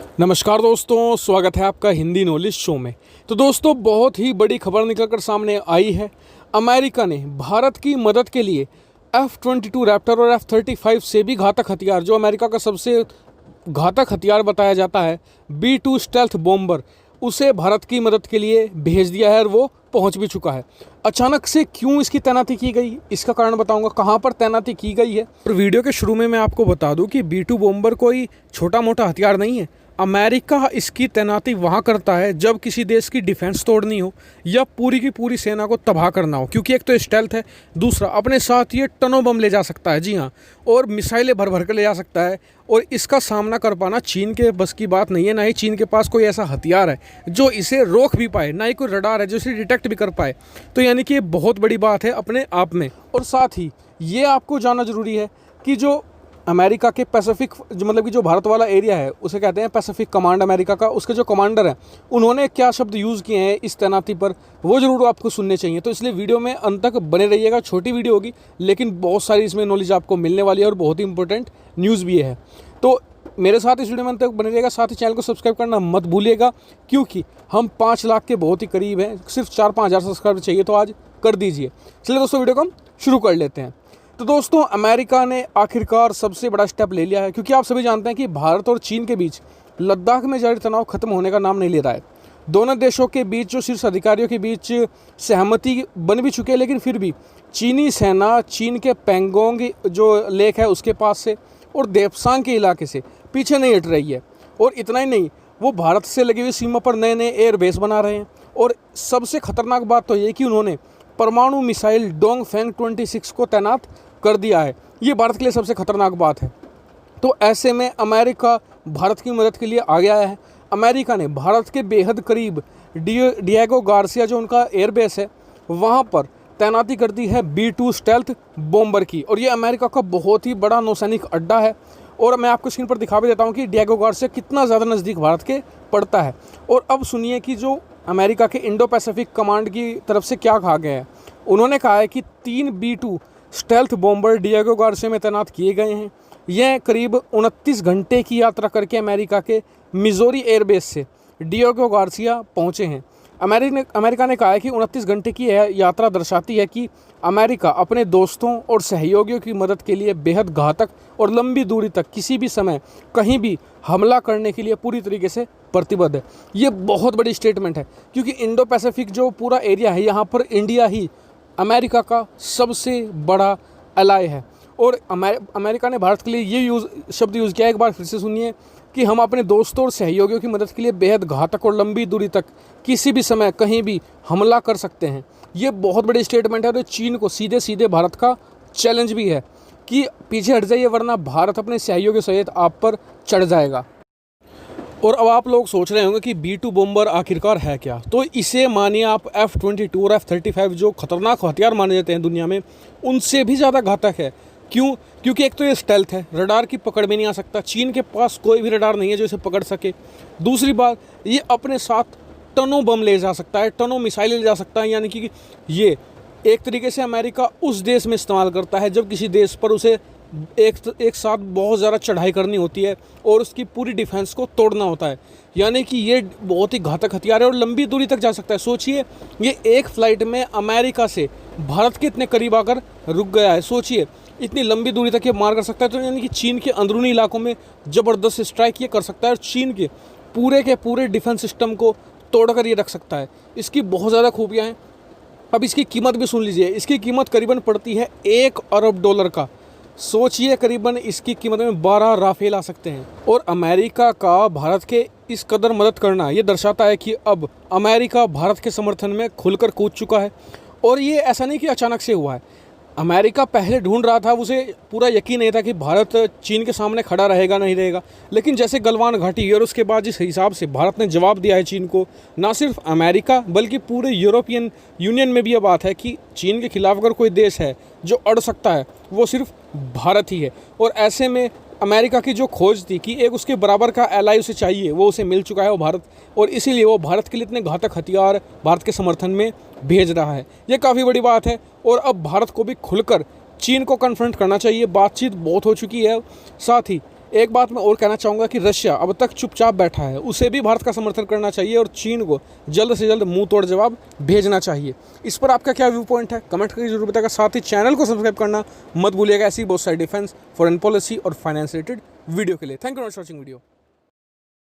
नमस्कार दोस्तों, स्वागत है आपका हिंदी नॉलेज शो में। तो दोस्तों, बहुत ही बड़ी खबर निकलकर सामने आई है। अमेरिका ने भारत की मदद के लिए F-22 रैप्टर और F-35 से भी घातक हथियार, जो अमेरिका का सबसे घातक हथियार बताया जाता है, B-2 स्टेल्थ बॉम्बर, उसे भारत की मदद के लिए भेज दिया है और वो पहुंच भी चुका है। अचानक से क्यों इसकी तैनाती की गई, इसका कारण बताऊंगा, कहां पर तैनाती की गई है। और वीडियो के शुरू में मैं आपको बता दूं कि B-2 बॉम्बर कोई छोटा मोटा हथियार नहीं है। अमेरिका इसकी तैनाती वहाँ करता है जब किसी देश की डिफेंस तोड़नी हो या पूरी की पूरी सेना को तबाह करना हो, क्योंकि एक तो स्टेल्थ है, दूसरा अपने साथ ये टनों बम ले जा सकता है, जी हाँ, और मिसाइलें भर भर कर ले जा सकता है। और इसका सामना कर पाना चीन के बस की बात नहीं है। ना ही चीन के पास कोई ऐसा हथियार है जो इसे रोक भी पाए, ना ही कोई रडार है जो इसे डिटेक्ट भी कर पाए। तो यानी कि ये बहुत बड़ी बात है अपने आप में। और साथ ही ये आपको जानना ज़रूरी है कि जो अमेरिका के पैसिफिक, जो मतलब कि जो भारत वाला एरिया है, उसे कहते हैं पैसिफिक कमांड अमेरिका का, उसके जो कमांडर हैं उन्होंने क्या शब्द यूज़ किए हैं इस तैनाती पर, वो ज़रूर आपको सुनने चाहिए। तो इसलिए वीडियो में अंत तक बने रहिएगा। छोटी वीडियो होगी लेकिन बहुत सारी इसमें नॉलेज आपको मिलने वाली है और बहुत ही इंपॉर्टेंट न्यूज़ भी है। तो मेरे साथ इस वीडियो में अंत तक बने रहिएगा। साथ ही चैनल को सब्सक्राइब करना मत भूलिएगा, क्योंकि हम 5 लाख के बहुत ही करीब हैं। सिर्फ 4-5 हज़ार सब्सक्राइबर चाहिए, तो आज कर दीजिए। चलिए दोस्तों, वीडियो को हम शुरू कर लेते हैं। तो दोस्तों, अमेरिका ने आखिरकार सबसे बड़ा स्टेप ले लिया है, क्योंकि आप सभी जानते हैं कि भारत और चीन के बीच लद्दाख में जारी तनाव खत्म होने का नाम नहीं ले रहा है। दोनों देशों के बीच जो शीर्ष अधिकारियों के बीच सहमति बन भी चुकी है, लेकिन फिर भी चीनी सेना चीन के पैंगोंग जो लेक है उसके पास से और देप्सांग के इलाके से पीछे नहीं हट रही है। और इतना ही नहीं, वो भारत से लगी हुई सीमा पर नए नए एयरबेस बना रहे हैं। और सबसे खतरनाक बात तो ये कि उन्होंने परमाणु मिसाइल डोंगफेंग 26 को तैनात कर दिया है। ये भारत के लिए सबसे खतरनाक बात है। तो ऐसे में अमेरिका भारत की मदद के लिए आगे आया है। अमेरिका ने भारत के बेहद करीब डिएगो गार्सिया, जो उनका एयरबेस है, वहाँ पर तैनाती कर दी है B-2 स्टेल्थ बॉम्बर की। और ये अमेरिका का बहुत ही बड़ा नौसैनिक अड्डा है। और मैं आपको स्क्रीन पर दिखा भी देता हूँ कि डिएगो गार्सिया कितना ज़्यादा नज़दीक भारत के पड़ता है। और अब सुनिए कि जो अमेरिका के इंडो पैसिफिक कमांड की तरफ से क्या कहा गया है। उन्होंने कहा है कि 3 B-2 stealth bomber Diego Garcia में तैनात किए गए हैं। यह करीब 29 घंटे की यात्रा करके अमेरिका के मिजोरी एयरबेस से डिएगो गार्सिया पहुंचे हैं। अमेरिका ने कहा है कि 29 घंटे की यह यात्रा दर्शाती है कि अमेरिका अपने दोस्तों और सहयोगियों की मदद के लिए बेहद घातक और लंबी दूरी तक किसी भी समय कहीं भी हमला करने के लिए पूरी तरीके से प्रतिबद्ध है। ये बहुत बड़ी स्टेटमेंट है, क्योंकि इंडो पैसिफिक जो पूरा एरिया है, यहाँ पर इंडिया ही अमेरिका का सबसे बड़ा एलाय है। और अमेरिका ने भारत के लिए ये शब्द यूज़ किया है, एक बार फिर से सुनिए, कि हम अपने दोस्तों और सहयोगियों की मदद के लिए बेहद घातक और लंबी दूरी तक किसी भी समय कहीं भी हमला कर सकते हैं। ये बहुत बड़ी स्टेटमेंट है। और चीन को सीधे सीधे भारत का चैलेंज भी है कि पीछे हट जाइए, वरना भारत अपने सहयोगियों सहित आप पर चढ़ जाएगा। और अब आप लोग सोच रहे होंगे कि B-2 बॉम्बर आखिरकार है क्या। तो इसे मानिए आप F-22 और F-35 जो खतरनाक हथियार माने जाते हैं दुनिया में, उनसे भी ज़्यादा घातक है। क्यों? क्योंकि एक तो ये स्टेल्थ है, रडार की पकड़ में नहीं आ सकता। चीन के पास कोई भी रडार नहीं है जो इसे पकड़ सके। दूसरी बात, ये अपने साथ टनों बम ले जा सकता है, टनों मिसाइलें ले जा सकता है। यानी कि ये एक तरीके से अमेरिका उस देश में इस्तेमाल करता है जब किसी देश पर उसे एक साथ बहुत ज़्यादा चढ़ाई करनी होती है और उसकी पूरी डिफेंस को तोड़ना होता है। यानी कि ये बहुत ही घातक हथियार है और लंबी दूरी तक जा सकता है। सोचिए, ये एक फ़्लाइट में अमेरिका से भारत के इतने करीब आकर रुक गया है। सोचिए, इतनी लंबी दूरी तक ये मार कर सकता है। तो यानी कि चीन के अंदरूनी इलाकों में ज़बरदस्त स्ट्राइक ये कर सकता है और चीन के पूरे डिफेंस सिस्टम को तोड़कर ये रख सकता है। इसकी बहुत ज़्यादा खूबियाँ हैं। अब इसकी कीमत भी सुन लीजिए। इसकी कीमत करीबन पड़ती है $1 अरब का। सोचिए, करीबन इसकी कीमत में 12 राफेल आ सकते हैं। और अमेरिका का भारत के इस कदर मदद करना ये दर्शाता है कि अब अमेरिका भारत के समर्थन में खुलकर कूद चुका है। और ये ऐसा नहीं कि अचानक से हुआ है। अमेरिका पहले ढूंढ रहा था, उसे पूरा यकीन नहीं था कि भारत चीन के सामने खड़ा रहेगा नहीं रहेगा। लेकिन जैसे गलवान घाटी और उसके बाद जिस हिसाब से भारत ने जवाब दिया है चीन को, ना सिर्फ अमेरिका बल्कि पूरे यूरोपियन यूनियन में भी ये बात है कि चीन के खिलाफ अगर कोई देश है जो अड़ सकता है वो सिर्फ भारत ही है। और ऐसे में अमेरिका की जो खोज थी कि एक उसके बराबर का एलाई उसे चाहिए, वो उसे मिल चुका है, वो भारत। और इसीलिए वो भारत के लिए इतने घातक हथियार भारत के समर्थन में भेज रहा है। ये काफ़ी बड़ी बात है। और अब भारत को भी खुलकर चीन को कन्फ्रंट करना चाहिए। बातचीत बहुत हो चुकी है। साथ ही एक बात मैं और कहना चाहूँगा कि रशिया अब तक चुपचाप बैठा है, उसे भी भारत का समर्थन करना चाहिए और चीन को जल्द से जल्द मुंह तोड़ जवाब भेजना चाहिए। इस पर आपका क्या व्यू पॉइंट है, कमेंट करके जरूर बताएगा। साथ ही चैनल को सब्सक्राइब करना मत भूलिएगा ऐसी बहुत सारी डिफेंस, फॉरेन पॉलिसी और फाइनेंस रिलेटेड वीडियो के लिए। Thank you for watching video.